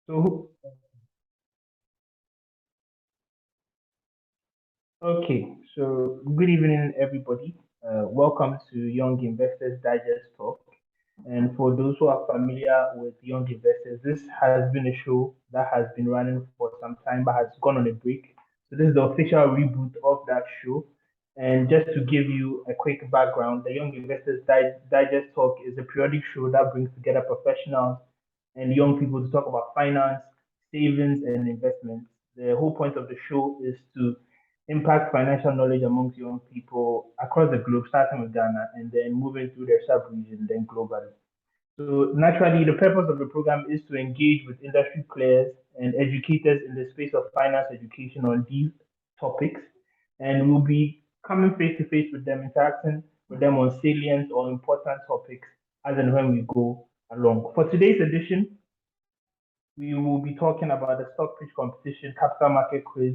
So, okay, so good evening, everybody. Welcome to Young Investors Digest Talk. And for those who are familiar with Young Investors, this has been a show that has been running for some time but has gone on a break. So, this is the official reboot of that show. And just to give you a quick background, the Young Investors Digest Talk is a periodic show that brings together professionals and young people to talk about finance, savings, and investments. The whole point of the show is to impact financial knowledge amongst young people across the globe, starting with Ghana and then moving through their sub-region, then globally. So naturally, the purpose of the program is to engage with industry players and educators in the space of finance education on these topics, and we'll be coming face to face with them, interacting with them on salient or important topics as and when we go along. For today's edition, we will be talking about the stock pitch competition, capital market quiz,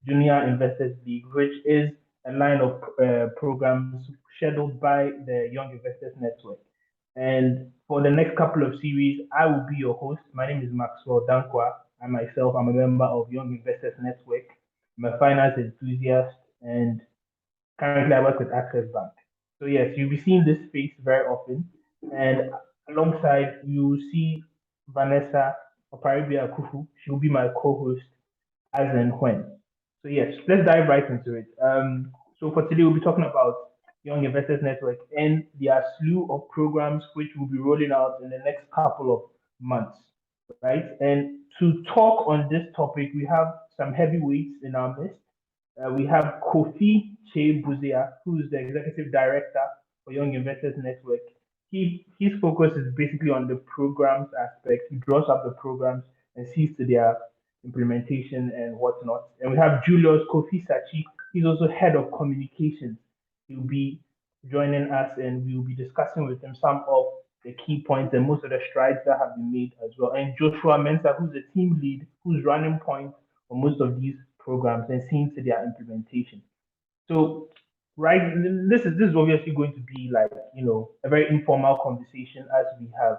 junior investors league, which is a line of programs scheduled by the Young Investors Network. And for the next couple of series, I will be your host. My name is Maxwell Dankwa. I myself am a member of Young Investors Network. I'm a finance enthusiast, and currently I work with Access Bank. So yes, you'll be seeing this face very often. And alongside, you will see Vanessa Oparibia Kufu. She'll be my co-host as and when. So yes, let's dive right into it. So for today, we'll be talking about Young Investors Network and their slew of programs which will be rolling out in the next couple of months, right? And to talk on this topic, we have some heavyweights in our midst. We have Kofi Che Buzia, who is the executive director for Young Investors Network. His focus is basically on the programs aspect. He draws up the programs and sees to their implementation and whatnot. And we have Julius Kofi Sachi. He's also head of communications. He'll be joining us and we will be discussing with him some of the key points and most of the strides that have been made as well. And Joshua Mensah, who's the team lead, who's running point for most of these programs and seeing to their implementation. So, right, this is obviously going to be like a very informal conversation as we have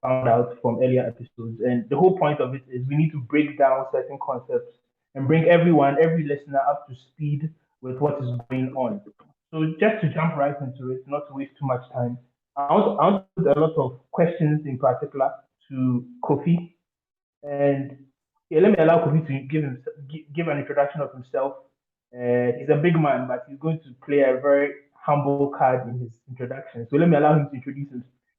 found out from earlier episodes. And the whole point of it is we need to break down certain concepts and bring every listener up to speed with what is going on. So just to jump right into it, not to waste too much time, I want to put a lot of questions in particular to Kofi. And yeah, let me allow Kofi to give an introduction of himself. He's a big man, but he's going to play a very humble card in his introduction. So let me allow him to introduce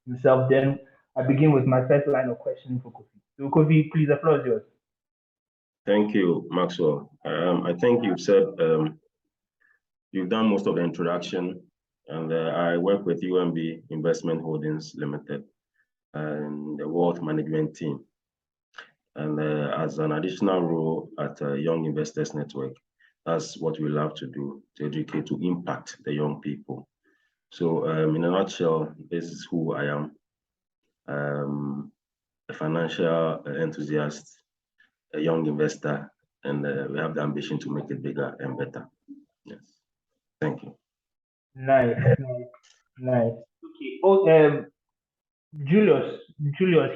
himself. Then I begin with my first line of questioning for Kofi. So Kofi, please, the floor is yours. Thank you, Maxwell. I think you've done most of the introduction, and I work with UMB Investment Holdings Limited and the Wealth Management Team. And as an additional role at Young Investors Network, that's what we love to do, to educate, to impact the young people. So in a nutshell, this is who I am. A financial enthusiast, a young investor, and we have the ambition to make it bigger and better. Yes. Thank you. Nice. Okay. Oh, Julius,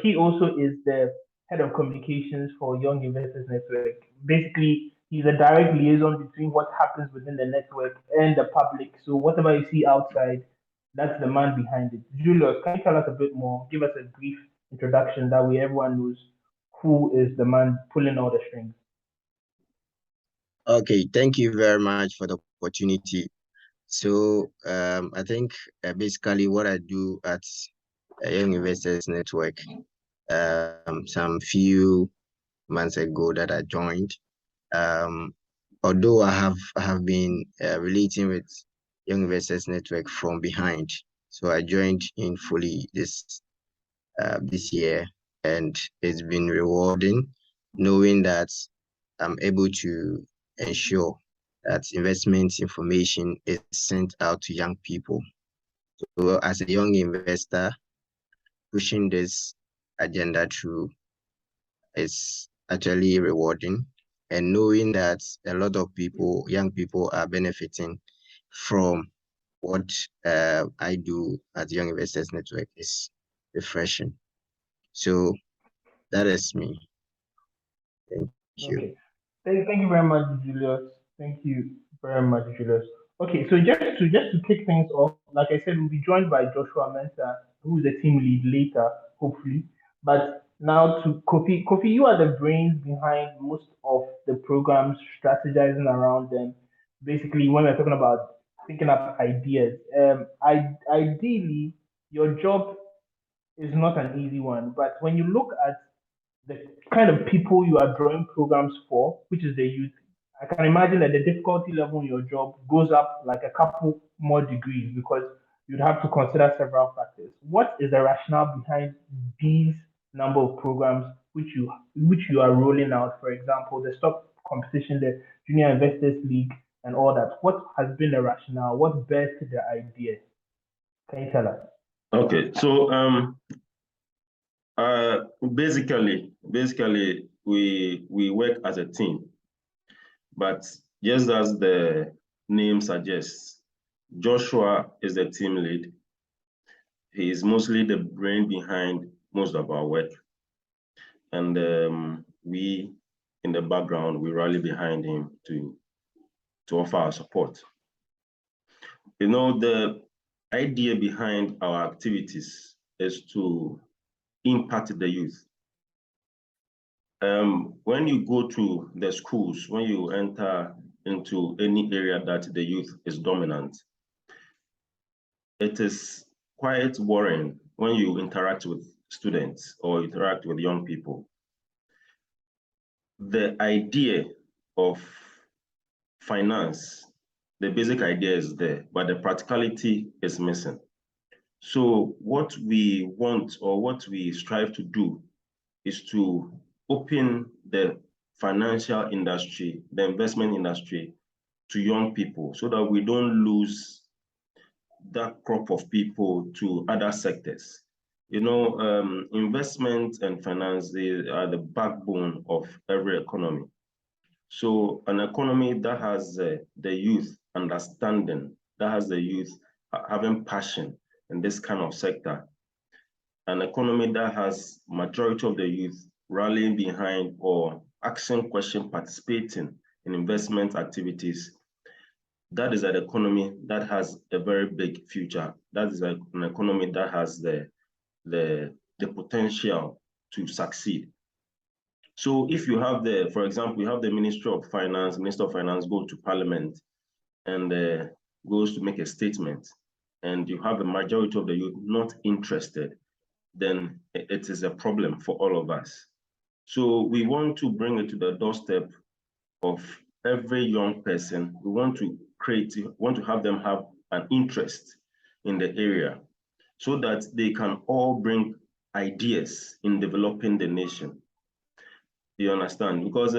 he also is the head of communications for Young Investors Network. Basically, he's a direct liaison between what happens within the network and the public. So whatever you see outside, that's the man behind it. Julius, can you tell us a bit more? Give us a brief introduction that way everyone knows who is the man pulling all the strings. Okay, thank you very much for the opportunity. So I think basically what I do at Young Investors Network, some few months ago that I joined, although I have been relating with Young Investors Network from behind. So I joined in fully this year, and it's been rewarding knowing that I'm able to ensure that investment information is sent out to young people. So as a young investor, pushing this agenda through is actually rewarding, and knowing that a lot of people, young people, are benefiting from what I do at Young Investors Network is refreshing. So that is me. Thank you. Okay. Thank you very much, Julius. Thank you very much, Julius. Okay, so just to kick things off, like I said, we'll be joined by Joshua Mensah, who is the team lead later, hopefully. But now to Kofi. Kofi, you are the brains behind most of the programs, strategizing around them. Basically, when we're talking about thinking up ideas, ideally, your job is not an easy one. But when you look at the kind of people you are drawing programs for, which is the youth, I can imagine that the difficulty level in your job goes up like a couple more degrees because you'd have to consider several factors. What is the rationale behind these number of programs which you are rolling out? For example, the stock competition, the Junior Investors League, and all that. What has been the rationale? What birthed the idea? Can you tell us? Okay, so basically, we work as a team, but just as the name suggests, Joshua is the team lead. He is mostly the brain behind most of our work, and we, in the background, we rally behind him to offer our support. You know, the idea behind our activities is to impact the youth. When you go to the schools, when you enter into any area that the youth is dominant, it is quite worrying when you interact with students or interact with young people. The idea of finance, the basic idea is there, but the practicality is missing. So what we want or what we strive to do is to open the financial industry, the investment industry to young people so that we don't lose that crop of people to other sectors. You know, investment and finance, they are the backbone of every economy. So an economy that has the youth understanding, that has the youth having passion in this kind of sector, an economy that has majority of the youth rallying behind or asking question, participating in investment activities, that is an economy that has a very big future. That is an economy that has the potential to succeed. So if you have for example, you have the Minister of Finance go to Parliament and goes to make a statement, and you have a majority of the youth not interested, then it is a problem for all of us. So we want to bring it to the doorstep of every young person. We want to have them have an interest in the area so that they can all bring ideas in developing the nation. You understand? Because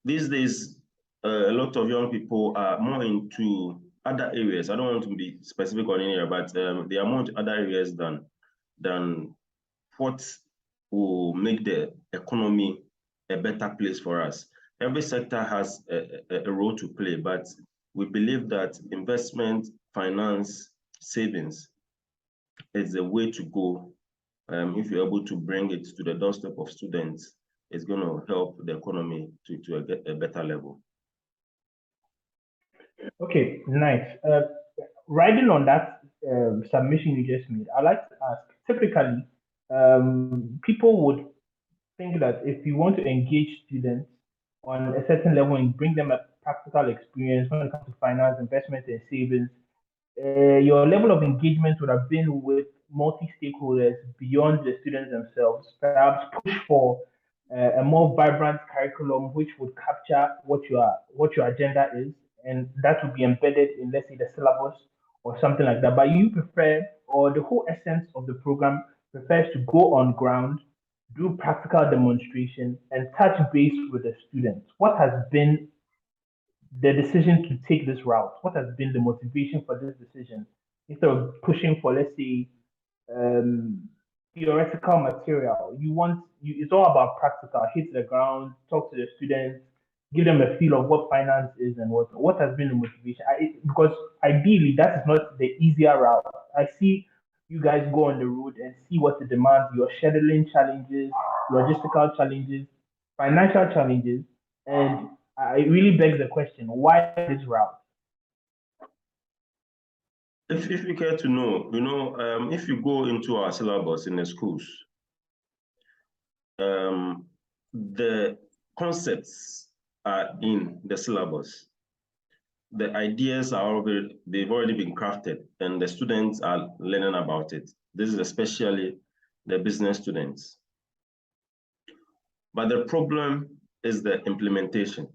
these days, a lot of young people are more into other areas. I don't want to be specific on any area, but they are more into other areas than what will make the economy a better place for us. Every sector has a role to play, but we believe that investment, finance, savings is the way to go. If you're able to bring it to the doorstep of students, it's going to help the economy to a better level. Okay, nice. Riding on that submission you just made, I'd like to ask, typically, people would think that if you want to engage students on a certain level and bring them a practical experience when it comes to finance, investment, and savings, your level of engagement would have been with multi-stakeholders beyond the students themselves. Perhaps push for a more vibrant curriculum which would capture what your agenda is, and that would be embedded in, let's say, the syllabus or something like that. But you prefer, or the whole essence of the program prefers to go on ground, do practical demonstration, and touch base with the students. What has been the decision to take this route? What has been the motivation for this decision? Instead of pushing for, let's say, um, theoretical material, it's all about practical, hit the ground, talk to the students, give them a feel of what finance is and what has been the motivation. Because ideally, that is not the easier route. I see you guys go on the road and see what the demands, your scheduling challenges, logistical challenges, financial challenges, and it really begs the question, why this route? If you care to know, if you go into our syllabus in the schools, the concepts are in the syllabus. The ideas they've already been crafted, and the students are learning about it. This is especially the business students. But the problem is the implementation.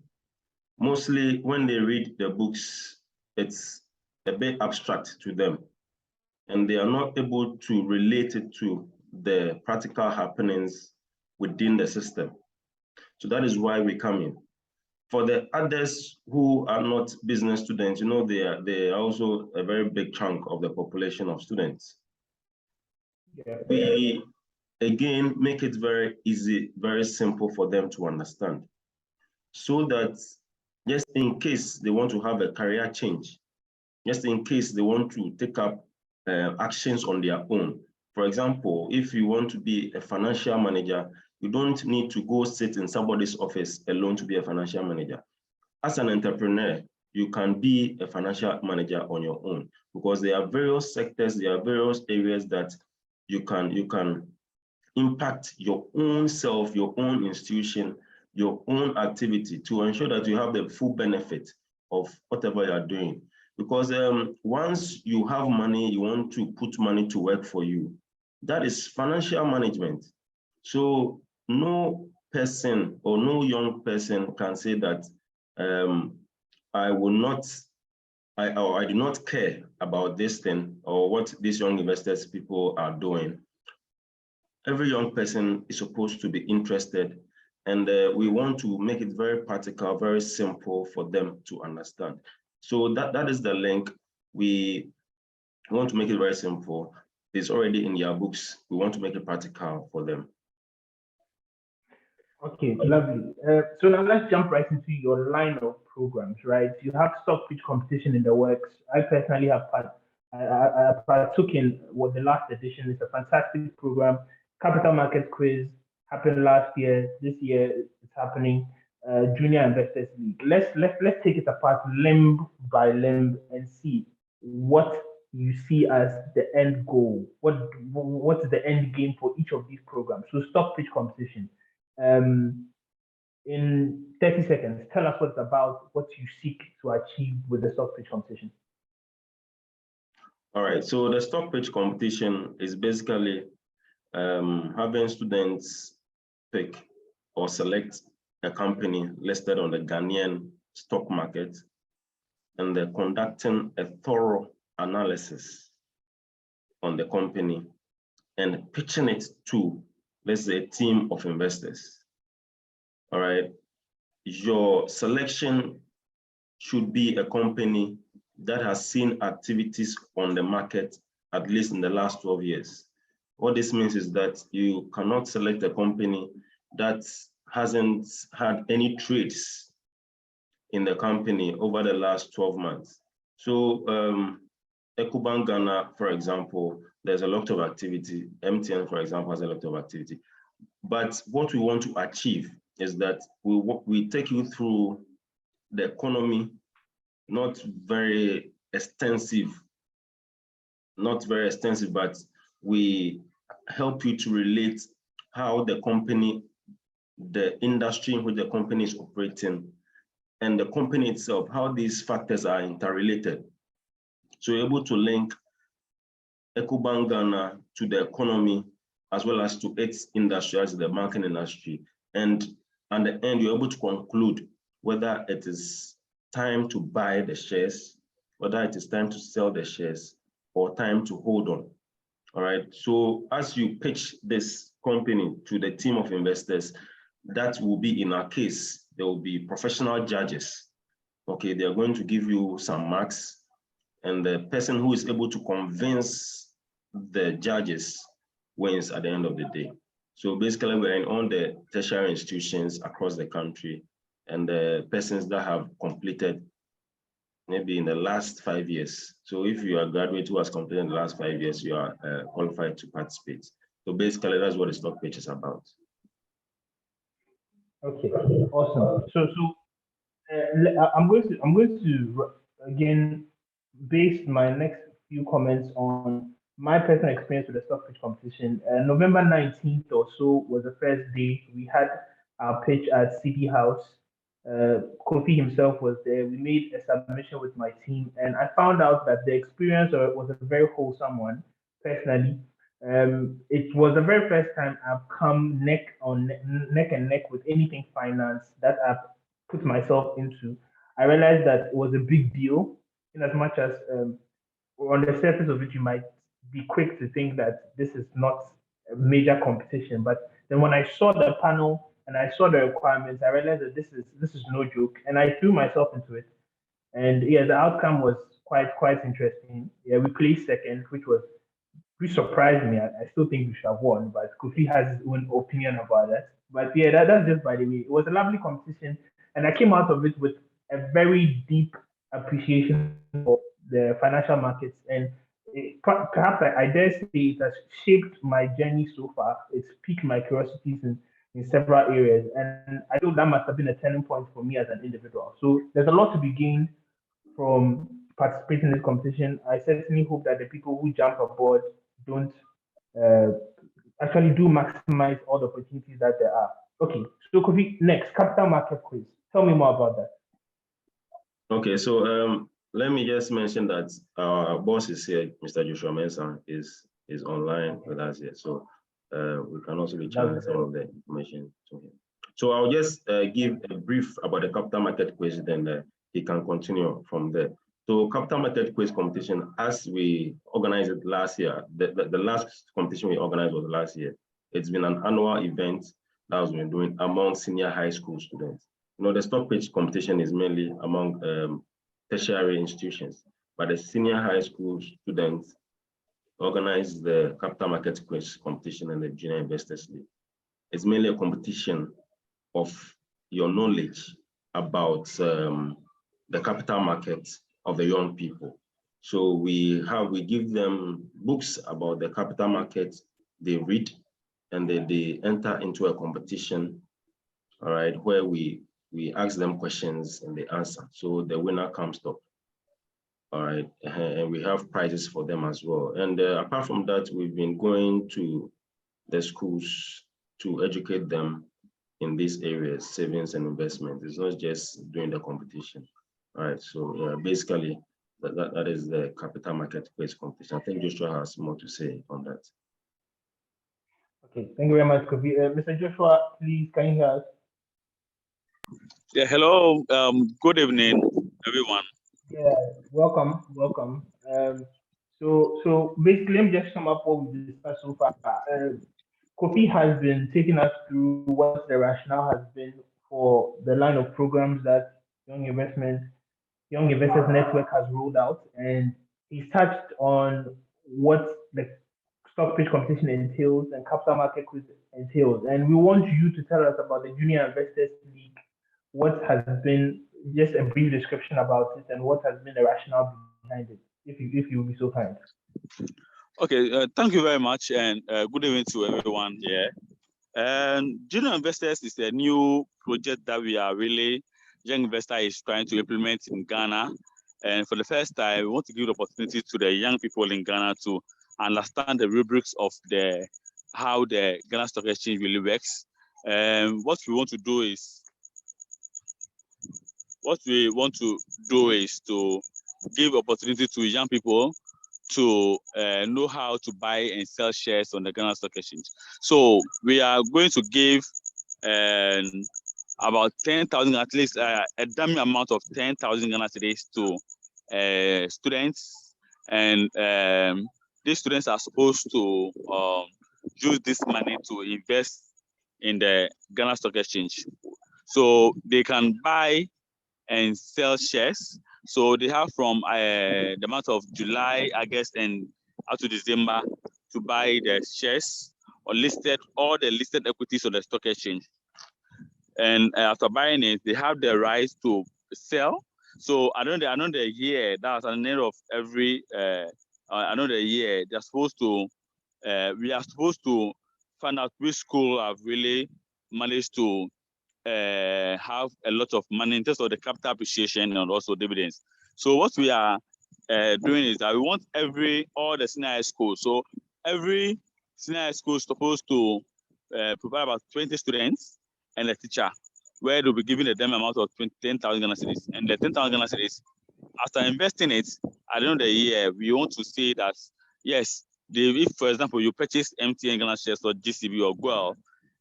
Mostly when they read the books, it's a bit abstract to them, and they are not able to relate it to the practical happenings within the system. So that is why we come in. For the others who are not business students, they are also a very big chunk of the population of students. Yeah. We, again, make it very easy, very simple for them to understand, so that just in case they want to have a career change, just in case they want to take up actions on their own. For example, if you want to be a financial manager, you don't need to go sit in somebody's office alone to be a financial manager. As an entrepreneur, you can be a financial manager on your own, because there are various sectors, there are various areas that you can impact your own self, your own institution, your own activity, to ensure that you have the full benefit of whatever you are doing. Because once you have money, you want to put money to work for you. That is financial management. So no person or no young person can say that I do not care about this thing or what these young investors people are doing. Every young person is supposed to be interested, and we want to make it very practical, very simple for them to understand. So that is the link. We want to make it very simple. It's already in your books. We want to make it practical for them. Okay, lovely. So now let's jump right into your line of programs, right? You have stock pitch competition in the works. I personally have I partook in what the last edition is a fantastic program. Capital Market Quiz happened last year. This year it's happening. Junior Investors League. Let's take it apart limb by limb and see what you see as the end goal. What's the end game for each of these programs? So stock pitch competition. In 30 seconds, tell us what it's about, what you seek to achieve with the stock pitch competition. All right, so the stock pitch competition is basically having students pick or select a company listed on the Ghanaian stock market, and they're conducting a thorough analysis on the company and pitching it to, let's say, a team of investors. All right, your selection should be a company that has seen activities on the market at least in the last 12 years. What this means is that you cannot select a company that hasn't had any trades in the company over the last 12 months. So Ecobank Ghana, for example, there's a lot of activity. MTN, for example, has a lot of activity. But what we want to achieve is that we take you through the economy, not very extensive, but we help you to relate how the company, the industry in which the company is operating, and the company itself, how these factors are interrelated. So you're able to link Ecobank Ghana to the economy, as well as to its industry, as the banking industry. And at the end, you're able to conclude whether it is time to buy the shares, whether it is time to sell the shares, or time to hold on. All right. So as you pitch this company to the team of investors, that will be, in our case, there will be professional judges. Okay, they are going to give you some marks, and the person who is able to convince the judges wins at the end of the day. So basically, we're in all the tertiary institutions across the country, and the persons that have completed maybe in the last 5 years. So if you are a graduate who has completed in the last 5 years, you are qualified to participate. So basically, that's what the stock pitch is about. Okay, awesome. I'm going to again base my next few comments on my personal experience with the stock pitch competition. November 19th or so was the first day we had our pitch at City House. Kofi himself was there. We made a submission with my team, and I found out that the experience was a very wholesome one. Personally, it was the very first time I've come neck and neck with anything finance that I've put myself into. I realized that it was a big deal, in as much as on the surface of it, you might be quick to think that this is not a major competition. But then when I saw the panel and I saw the requirements, I realized that this is no joke, and I threw myself into it. And yeah, the outcome was quite interesting. Yeah, we placed second, which surprised me. I still think we should have won, but Kofi has his own opinion about that. But yeah, that's just by the way. It was a lovely competition, and I came out of it with a very deep appreciation for the financial markets. And perhaps I dare say it has shaped my journey so far. It's piqued my curiosities in several areas. And I feel that must have been a turning point for me as an individual. So there's a lot to be gained from participating in this competition. I certainly hope that the people who jump aboard don't uh, actually do maximize all the opportunities that there are. Okay, so Kofi, next, capital market quiz. Tell me more about that. Okay, so let me just mention that our boss is here, Mr. Joshua Mensah is online with us here. So we can also be channeling some of the information to him. So I'll just give a brief about the capital market quiz, then he can continue from there. So capital market quiz competition, as we organized it last year, the last competition we organized was last year. It's been an annual event that has been doing among senior high school students. You know, the stock pitch competition is mainly among tertiary institutions, but the senior high school students organize the capital market quiz competition and the junior investors league. It's mainly a competition of your knowledge about the capital market of the young people. So we give them books about the capital market, they read, and then they enter into a competition, all right, where we ask them questions and they answer. So the winner comes top. All right, and we have prizes for them as well. And apart from that, we've been going to the schools to educate them in these areas, savings and investment. It's not just doing the competition. All right, so basically, that is the capital market quiz competition. I think Joshua has more to say on that. Okay, thank you very much, Kofi. Mr. Joshua, please, can you hear us? Yeah, hello. Good evening, everyone. Yeah, welcome. So basically, let me just sum up what we've discussed so far. Kofi has been taking us through what the rationale has been for the line of programs that Young Investors Network has rolled out, and he's touched on what the stock pitch competition entails and capital market quiz entails. And we want you to tell us about the Junior Investors League, what has been just a brief description about it, and what has been the rationale behind it, if you will be so kind. Okay, thank you very much, and good evening to everyone here. And Junior Investors is a new project that Young Investor is trying to implement in Ghana. And for the first time, we want to give the opportunity to the young people in Ghana to understand the rubrics of how the Ghana Stock Exchange really works. And what we want to do is to give opportunity to young people to know how to buy and sell shares on the Ghana Stock Exchange. So we are going to give about 10,000, at least a dummy amount of 10,000 Ghana cedis to students, and these students are supposed to use this money to invest in the Ghana Stock Exchange. So they can buy and sell shares. So they have from the month of July, August, and up to December to buy the shares or all the listed equities on the stock exchange. And after buying it, they have the right to sell. So another year, that's at the end of every another year, they're supposed to we are supposed to find out which school have really managed to have a lot of money in terms of the capital appreciation and also dividends. So what we are doing is that we want all the senior high schools. So every senior high school is supposed to provide about 20 students and a teacher, where they'll be given them amount of 10,000 Ghana cedis. And the 10,000 Ghana cedis, after investing it, at the end of the year, we want to say that, yes, if, for example, you purchase MTN Ghana shares or GCB or GWEL,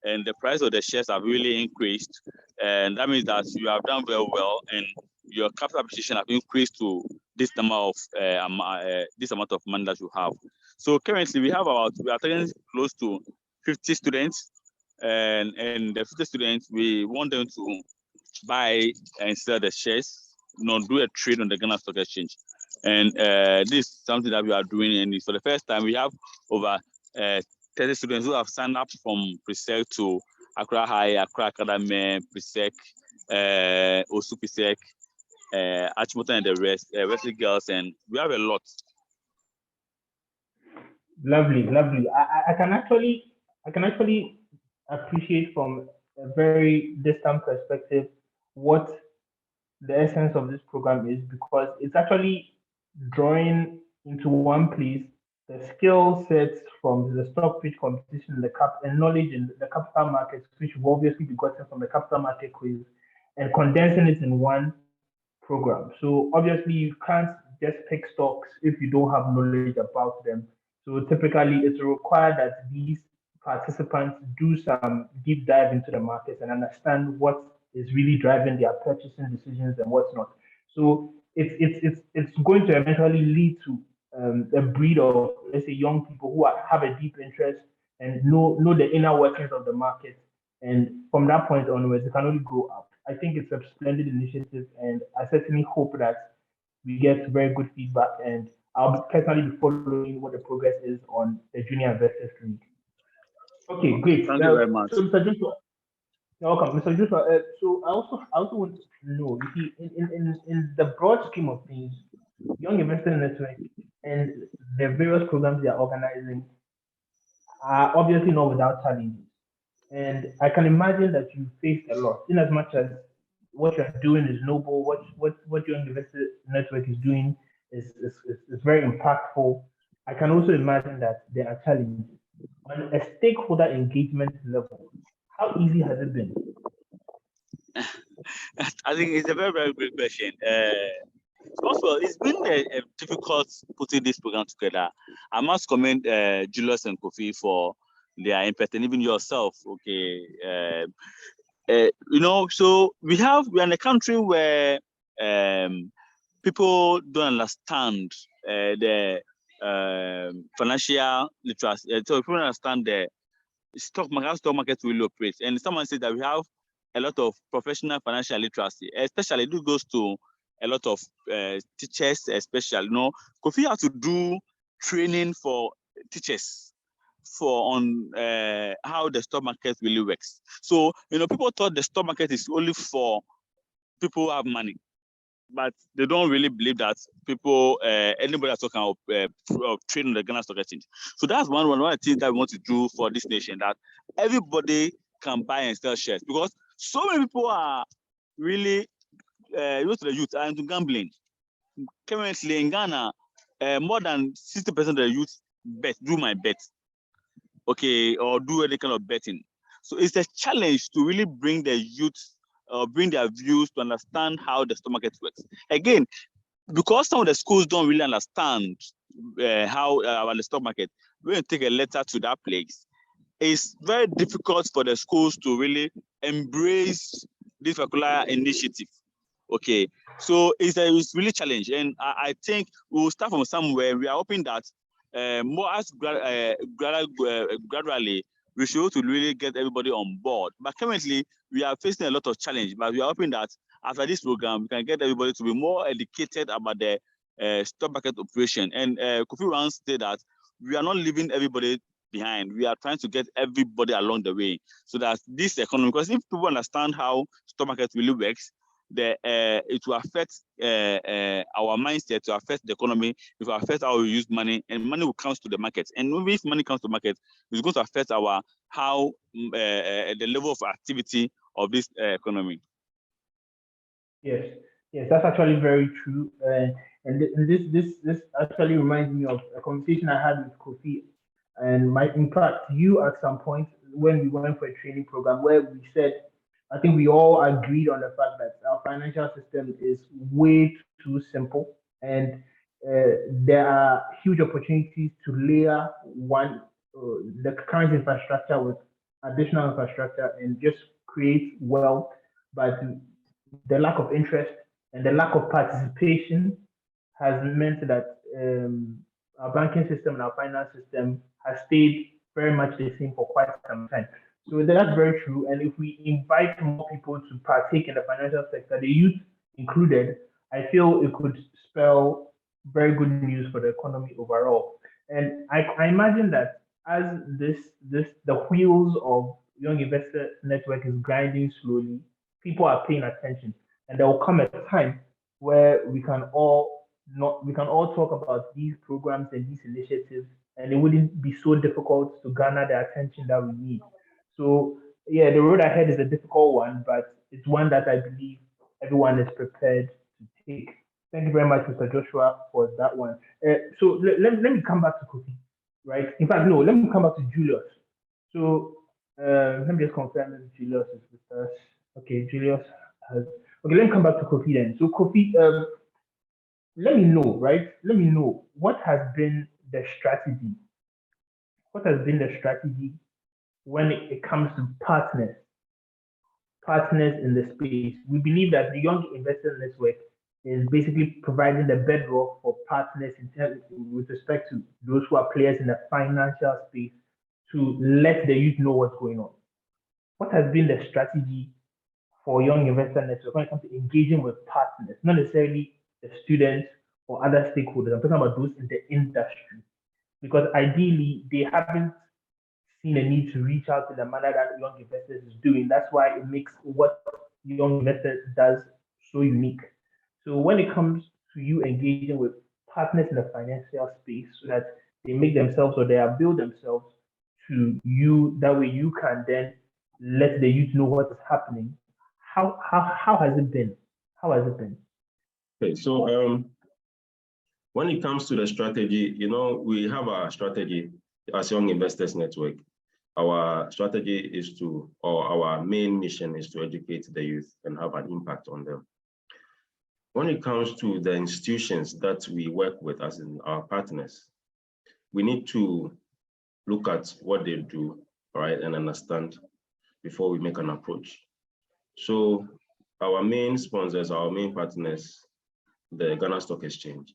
and the price of the shares have really increased, and that means that you have done very well, and your capital appreciation have increased to this number of this amount of money that you have. So currently, we are targeting close to 50 students, and the 50 students, we want them to buy and sell the shares, do a trade on the Ghana Stock Exchange. And this is something that we are doing, and for the first time, we have over 30 students who have signed up from pre-sec to Accra High, Accra Academy, pre-sec, Osu pre-sec, Achimota and the rest, Wesley Girls, and we have a lot. Lovely. I can actually appreciate from a very distant perspective what the essence of this program is, because it's actually drawing into one place the skill sets from the stock pitch competition, and knowledge in the capital markets, which will obviously be gotten from the capital market quiz, and condensing it in one program. So obviously you can't just pick stocks if you don't have knowledge about them. So typically it's required that these participants do some deep dive into the markets and understand what is really driving their purchasing decisions and what's not. So it's going to eventually lead to a breed of, let's say, young people who have a deep interest and know the inner workings of the market. And from that point onwards, it can only go up. I think it's a splendid initiative, and I certainly hope that we get very good feedback. And I'll personally be following what the progress is on the Junior Investors League. Okay, great. Thank you very much. So, Mr. Joshua, welcome, Mr. Joshua. So I also want to know, you see, in the broad scheme of things, Young Investor Network and the various programs they are organizing are obviously not without challenges. And I can imagine that you faced a lot, in as much as what you're doing is noble, what your Investor Network is doing is very impactful. I can also imagine that there are challenges. On a stakeholder engagement level, how easy has it been? I think it's a very, very good question. Also, it's been difficult putting this program together. I must commend Julius and Kofi for their impact, and even yourself. Okay, so we are in a country where people don't understand the financial literacy. So people don't understand the stock market will operate. And someone said that we have a lot of professional financial literacy, especially this goes to a lot of teachers, especially. Kofi had to do training for teachers on how the stock market really works. So, people thought the stock market is only for people who have money, but they don't really believe that people, anybody that's talking about trading on the Ghana Stock Exchange. So that's one of the things that we want to do for this nation, that everybody can buy and sell shares, because so many people are really, most of the youth are into gambling. Currently in Ghana, more than 60% of the youth do my bet, okay, or do any kind of betting. So it's a challenge to really bring the youth, bring their views to understand how the stock market works. Again, because some of the schools don't really understand how the stock market, when you take a letter to that place, it's very difficult for the schools to really embrace this particular initiative. Okay, so it's really challenging, and I think we'll start from somewhere. We are hoping that more as gradually we should to really get everybody on board. But currently we are facing a lot of challenge. But we are hoping that after this program we can get everybody to be more educated about the stock market operation. And Kofi once said that we are not leaving everybody behind. We are trying to get everybody along the way, so that this economy, because if people understand how stock market really works, it will affect our mindset, to affect the economy, it will affect how we use money, and money will come to the market. And if money comes to the market, it's going to affect how the level of activity of this economy. Yes, yes, that's actually very true. And this actually reminds me of a conversation I had with Kofi. And in fact, you at some point when we went for a training program where we said, I think we all agreed on the fact that our financial system is way too simple, and there are huge opportunities to layer the current infrastructure with additional infrastructure and just create wealth. But the lack of interest and the lack of participation has meant that our banking system and our finance system has stayed very much the same for quite some time. So that's very true. And if we invite more people to partake in the financial sector, the youth included, I feel it could spell very good news for the economy overall. And I imagine that as the wheels of Young Investor Network is grinding slowly, people are paying attention, and there will come a time where we can all talk about these programs and these initiatives, and it wouldn't be so difficult to garner the attention that we need. So yeah, the road ahead is a difficult one, but it's one that I believe everyone is prepared to take. Thank you very much, Mr. Joshua, for that one. So let me come back to Kofi, right? In fact, no, let me come back to Julius. So let me just confirm that Julius is with us. Okay, Julius has. Okay, let me come back to Kofi then. So Kofi, let me know, right? Let me know what has been the strategy. What has been the strategy when it comes to partners in the space? We believe that the Young Investor Network is basically providing the bedrock for partners with respect to those who are players in the financial space to let the youth know what's going on. What has been the strategy for Young Investor Network when it comes to engaging with partners, not necessarily the students or other stakeholders? I'm talking about those in the industry, because ideally they haven't seen a need to reach out in the manner that Young Investors is doing. That's why it makes what Young Investors does so unique. So when it comes to you engaging with partners in the financial space so that they make themselves or they build themselves to you, that way you can then let the youth know what is happening. How has it been? How has it been? Okay, so when it comes to the strategy, we have our strategy as Young Investors Network. Our strategy is our main mission is to educate the youth and have an impact on them. When it comes to the institutions that we work with, as in our partners, we need to look at what they do, right, and understand before we make an approach. So our main sponsors, our main partners, the Ghana Stock Exchange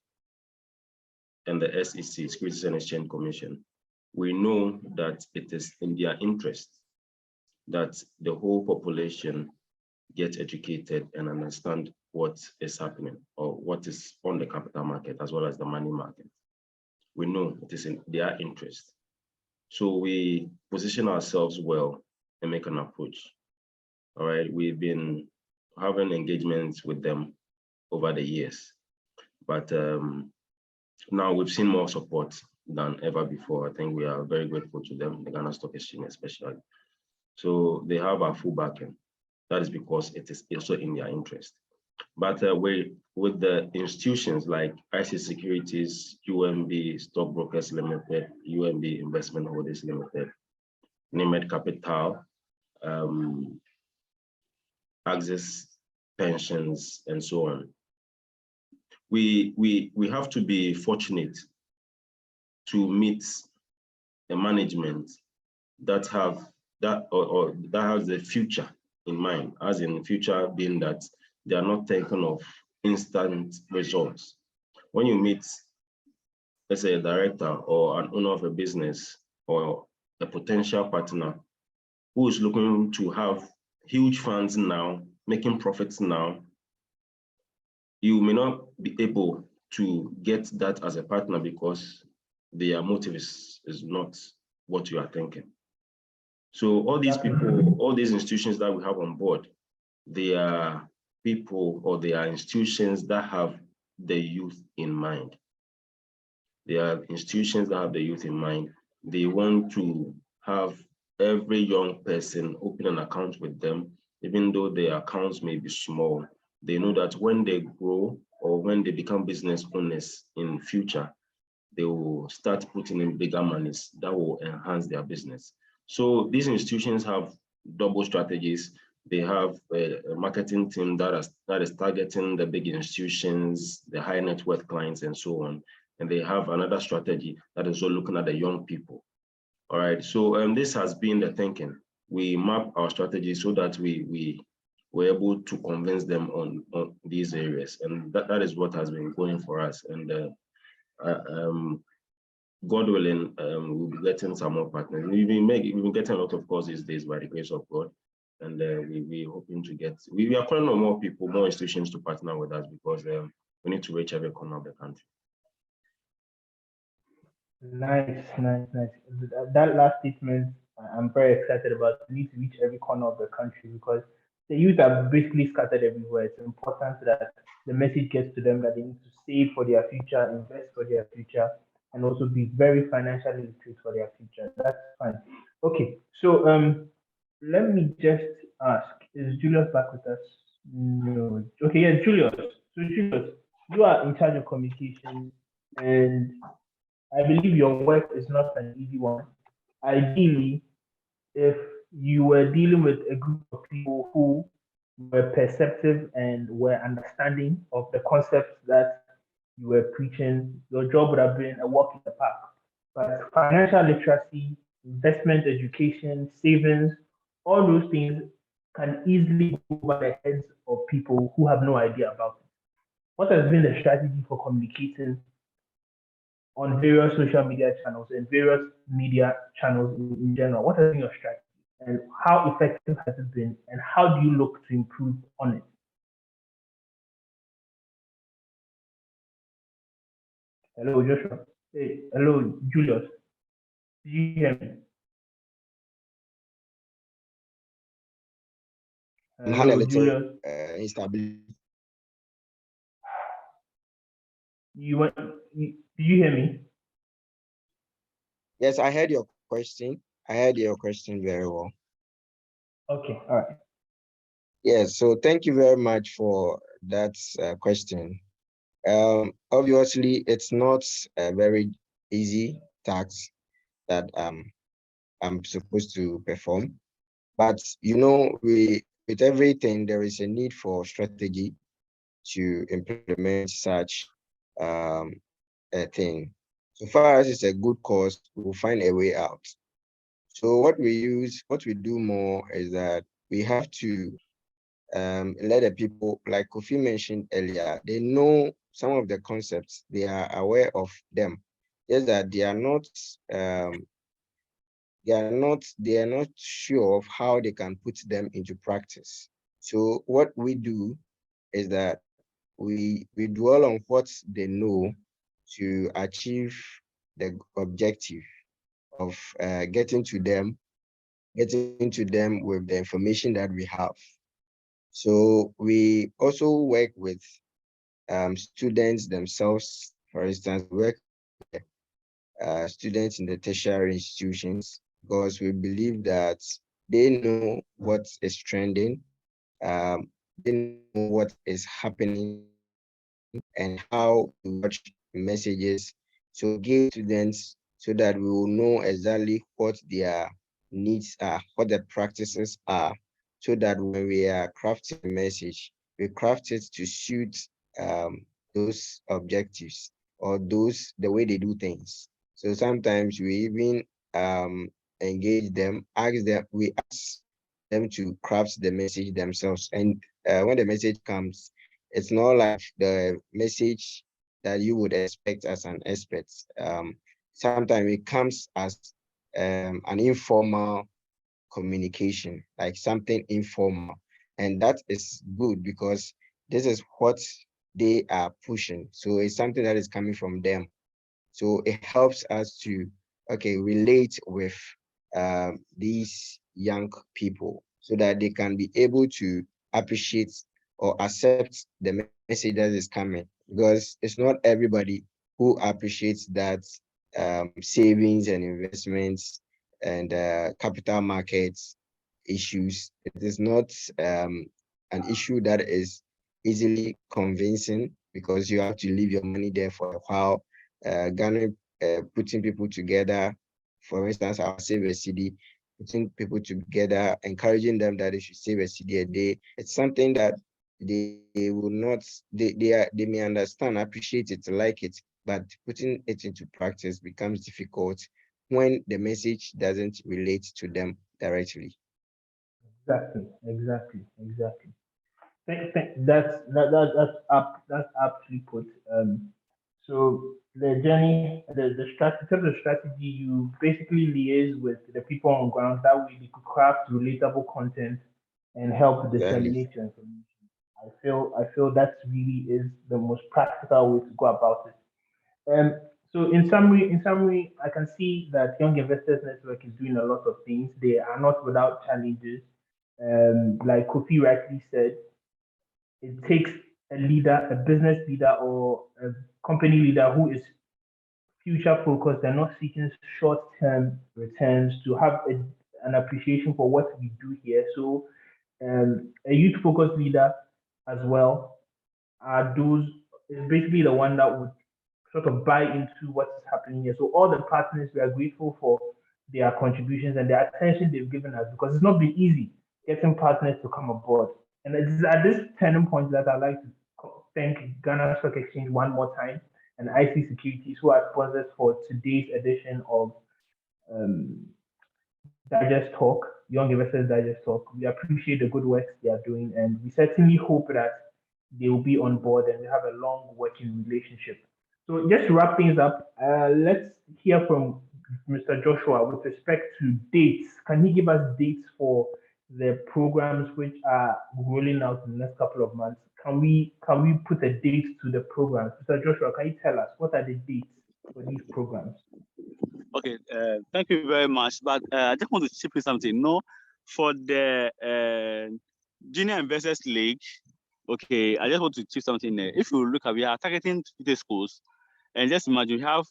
and the SEC, Securities and Exchange Commission, we know that it is in their interest that the whole population get educated and understand what is happening or what is on the capital market as well as the money market. We know it is in their interest. So we position ourselves well and make an approach. All right, we've been having engagements with them over the years, but now we've seen more support than ever before. I think we are very grateful to them, the Ghana Stock Exchange especially. So they have our full backing. That is because it is also in their interest. But with the institutions like IC Securities, UMB Stockbrokers Limited, UMB Investment Holdings Limited, Nimed Capital, Access Pensions, and so on, we have to be fortunate to meet a management that have that or that has the future in mind, as in future being that they are not thinking of instant results. When you meet, let's say, a director or an owner of a business or a potential partner who is looking to have huge funds now, making profits now, you may not be able to get that as a partner because their motive is not what you are thinking. So all these people, all these institutions that we have on board, they are people or they are institutions that have the youth in mind. They are institutions that have the youth in mind. They want to have every young person open an account with them even though their accounts may be small, they know that when they grow or when they become business owners in future, they will start putting in bigger monies that will enhance their business. So these institutions have double strategies. They have a marketing team that is targeting the big institutions, the high net worth clients, and so on. And they have another strategy that is also looking at the young people. All right. So this has been the thinking. We map our strategy so that we were able to convince them on these areas, and that is what has been going for us. And God willing, we'll be getting some more partners. We've been getting a lot of calls these days by the grace of God, and we're hoping to get. We are calling on more people, more institutions to partner with us because we need to reach every corner of the country. Nice. That last statement, I'm very excited about. We need to reach every corner of the country because the youth are basically scattered everywhere. It's important that the message gets to them that they need to save for their future, invest for their future, and also be very financially literate for their future. That's fine. Okay, so let me just ask: is Julius back with us? No. Okay, yeah, Julius. So Julius, you are in charge of communication, and I believe your work is not an easy one. Ideally, if you were dealing with a group of people who were perceptive and were understanding of the concepts that you were preaching, your job would have been a walk in the park. But financial literacy, investment education, savings, all those things can easily go over the heads of people who have no idea about it. What has been the strategy for communicating on various social media channels and various media channels in general? What has been your strategy and how effective has it been and how do you look to improve on it? Hello, Joshua. Hey, hello, Julius. Do you hear me? I'm having a Hello, little Julius. instability. Do you hear me? Yes, I heard your question. I heard your question very well. Okay, all right. Yes, so thank you very much for that question. Obviously, it's not a very easy task that I'm supposed to perform, but with everything, there is a need for strategy to implement such a thing. So far as it's a good cause, we'll find a way out. So what we do more is that we have to let the people, like Kofi mentioned earlier, they know some of the concepts, they are aware of them. Just that they are not sure of how they can put them into practice. So what we do is that we dwell on what they know to achieve the objective of getting to them with the information that we have. So we also work with students themselves. For instance, we work with students in the tertiary institutions because we believe that they know what is trending, they know what is happening and how to watch messages. So give students so that we will know exactly what their needs are, what the practices are, so that when we are crafting a message, we craft it to suit those objectives or the way they do things. So sometimes we even engage them, we ask them to craft the message themselves. And when the message comes, it's not like the message that you would expect as an expert. Sometimes it comes as an informal communication, like something informal. And that is good because this is what they are pushing. So it's something that is coming from them. So it helps us to, relate with these young people so that they can be able to appreciate or accept the message that is coming, because it's not everybody who appreciates that savings and investments and capital markets issues. It is not an issue that is easily convincing, because you have to leave your money there for a while. Ghana, putting people together, for instance, I'll save a CD, putting people together, encouraging them that they should save a CD a day. It's something that they will not, they may understand, appreciate it, like it, but putting it into practice becomes difficult when the message doesn't relate to them directly. Exactly. That's aptly put. So the journey, the strategy, in terms of strategy, you basically liaise with the people on ground. That way, they could craft relatable content and help Exactly. disseminate your information. I feel that really is the most practical way to go about it. So in summary, I can see that Young Investors Network is doing a lot of things. They are not without challenges. Like Kofi rightly said, it takes a leader, a business leader, or a company leader who is future focused and not seeking short term returns to have an appreciation for what we do here. So, a youth focused leader as well are those is basically the one that would sort of buy into what is happening here. So all the partners, we are grateful for their contributions and the attention they've given us, because it's not been easy getting partners to come aboard. And it's at this turning point that I'd like to thank Ghana Stock Exchange one more time and IC Securities, who are sponsors for today's edition of um, Digest Talk, Young Investors Digest Talk. We appreciate the good work they are doing, and we certainly hope that they will be on board and we have a long working relationship. So, just to wrap things up, let's hear from Mr. Joshua with respect to dates. Can he give us dates for the programs which are rolling out in the next couple of months? Can we put a date to the programs? Mr. Joshua, can you tell us what are the dates for these programs? Okay, thank you very much. But I just want to chip in something. No, for the Junior Investors League, okay, I just want to chip something there. If you look at, we are targeting 50 schools, and just imagine you have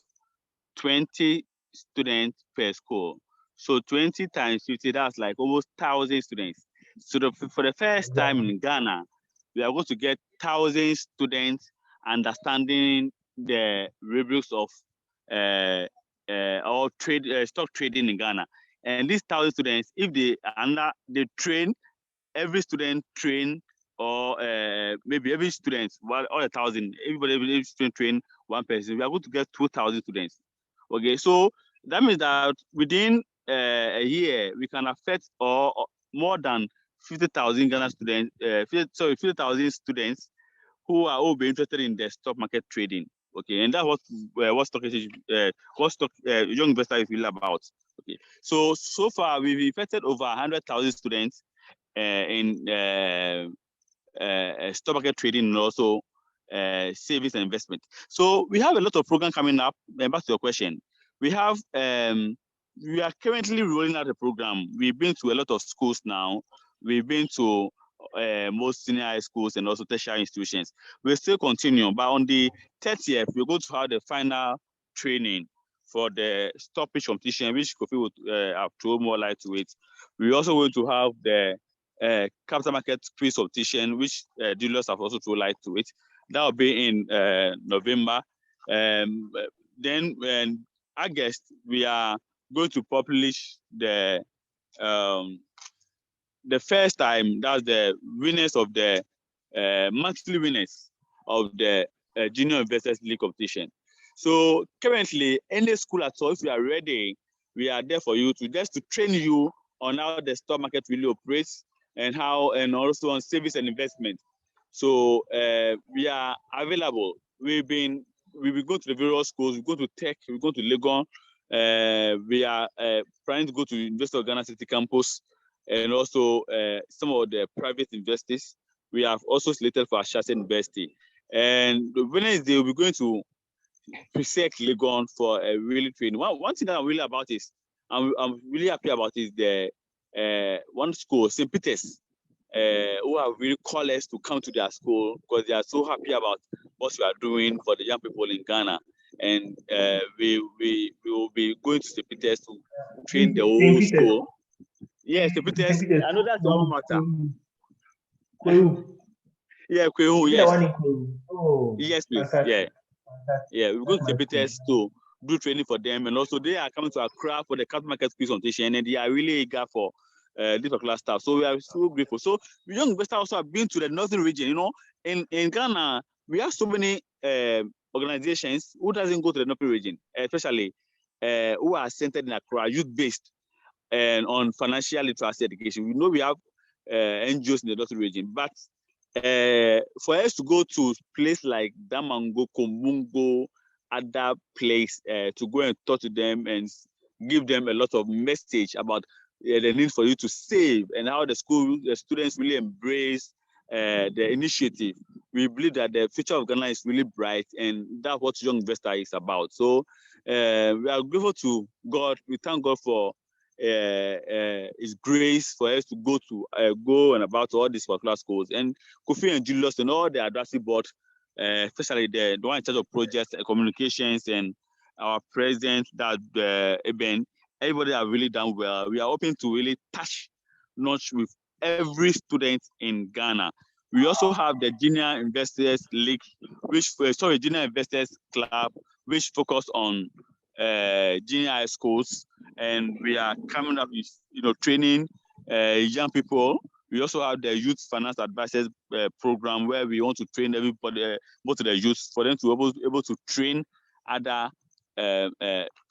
20 students per school. So 20 times 50, that's like almost 1,000 students. So for the first time in Ghana, we are going to get 1,000 students understanding the rubrics of or stock trading in Ghana. And these 1,000 students, if they train, every student train, or maybe every student, well, all 1,000, every student train one person, we are going to get 2,000 students. Okay, so that means that within a year, we can affect or more than 50,000 Ghana students, 50,000 students who are all be interested in the stock market trading. Okay, and that's what stock exchange, young investor is really about. Okay, so far we've affected over 100,000 students in stock market trading and also savings and investment. So we have a lot of programs coming up. And back to your question, we have we are currently rolling out a program. We've been to a lot of schools now. We've been to most senior high schools and also tertiary institutions. We'll still continue, but on the 30th, we're going to have the final training for the stock pitch competition, which Kofi would have thrown more light to it. We're also going to have the capital market quiz competition, which dealers have also thrown light to it. That will be in November. Then in August, we are going to publish the first time, that's the winners of the monthly winners of the Junior Investors League competition. So currently, any school at all, if you are ready, we are there for you to train you on how the stock market really operates and also on savings and investment. So we are available. We will go to the various schools. We go to Tech. We go to Legon. We are planning to go to University of Ghana City campus and also some of the private investors. We have also selected for Ashase University. And the Wednesday, we're going to Presec Legon for a really training. One thing that I'm really about is, I'm really happy about is the one school, St. Peter's, who have really called us to come to their school because they are so happy about what we are doing for the young people in Ghana. And we will be going to St. Peter's to train the whole school. Yes, St. Peter's. I know that's our matter. Yeah, Kwehu, yes. Oh, yes, please. fantastic. Yeah. Fantastic. Yeah, we're going to St. That's Peter's to do training for them, and also they are coming to Accra for the capital market presentation, and they are really eager for this particular stuff. So we are so grateful. So young investors also have been to the northern region. You know, in Ghana, we have so many organizations who doesn't go to the northern region, especially who are centered in Accra, youth-based, and on financial literacy education. We know we have NGOs in the northern region, but for us to go to place like Damango, Komungo, other place to go and talk to them and give them a lot of message about the need for you to save and how the students really embrace the initiative. We believe that the future of Ghana is really bright, and that's what Young Investor is about. So we are grateful to God. We thank God for His grace for us to go and about all these particular schools. And Kofi and Julius and all the advisory board, especially the one in charge of projects and communications, and our president, that Eben, everybody have really done well. We are hoping to really touch notch with every student in Ghana. We also have the Junior Investors League, Junior Investors Club, which focus on junior high schools, and we are coming up with training young people. We also have the Youth Finance Advisors program, where we want to train everybody, most of the youth, for them to be able to train other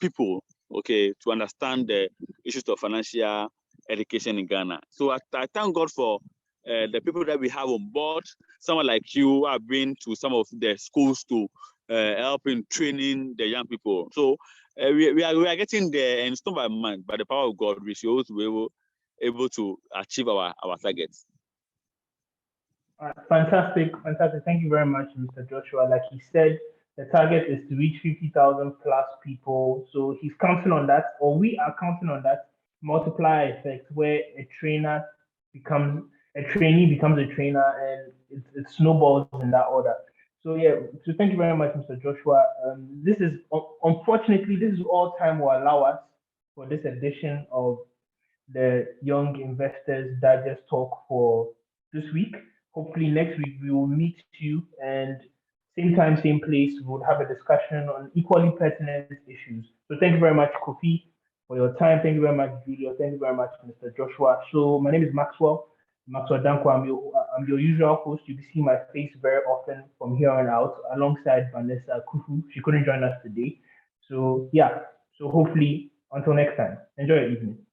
people, okay, to understand the issues of financial education in Ghana. So I thank God for the people that we have on board. Someone like you have been to some of the schools to help in training the young people. So we are getting there, and it's not by man, by the power of God, we should also be able to achieve our targets. Fantastic. Thank you very much, Mr. Joshua. Like he said, the target is to reach 50,000 plus people. So he's counting on that, or we are counting on that multiplier effect, where a trainee becomes a trainer, and it snowballs in that order. So yeah, so thank you very much, Mr. Joshua. This is unfortunately, this is all time will allow us for this edition of the Young Investors Digest Talk for this week. Hopefully next week we will meet you, and same time, same place, we'll have a discussion on equally pertinent issues. So thank you very much, Kofi, for your time. Thank you very much, Julia. Thank you very much, Mr. Joshua. So my name is Maxwell Danko. I'm your usual host. You'll be seeing my face very often from here on out, alongside Vanessa Kufu. She couldn't join us today. So yeah, so hopefully until next time, enjoy your evening.